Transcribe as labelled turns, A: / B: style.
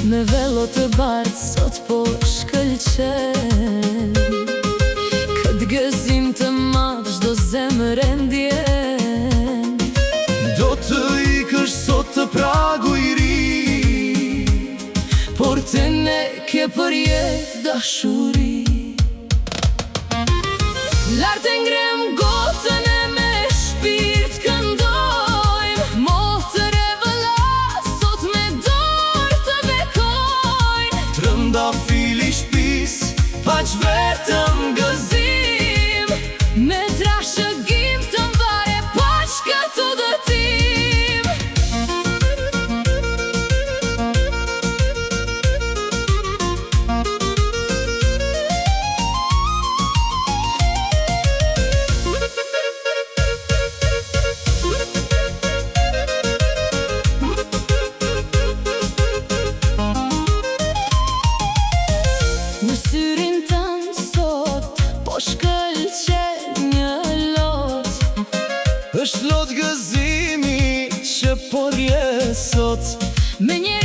A: Me velo të bardh sot po shkëlqen. Këtë gëzim të madh çdo zemër e ndjen.
B: Do të ikësh sot të pragu i ri,
A: por të ne ke për jetë dashuri. Lartë e ngrem gotën e me shpirt këndojmë, motër e vëlla sot me dorë të bekojnë.
B: Trëndafili shpis, paq vetëm gëzim,
A: me trashëgim të mbare paq këtë dëtim. Në syrin tënë sot po shkëlqen një lot.
B: është lot gëzimi që po rje sot.
A: Me një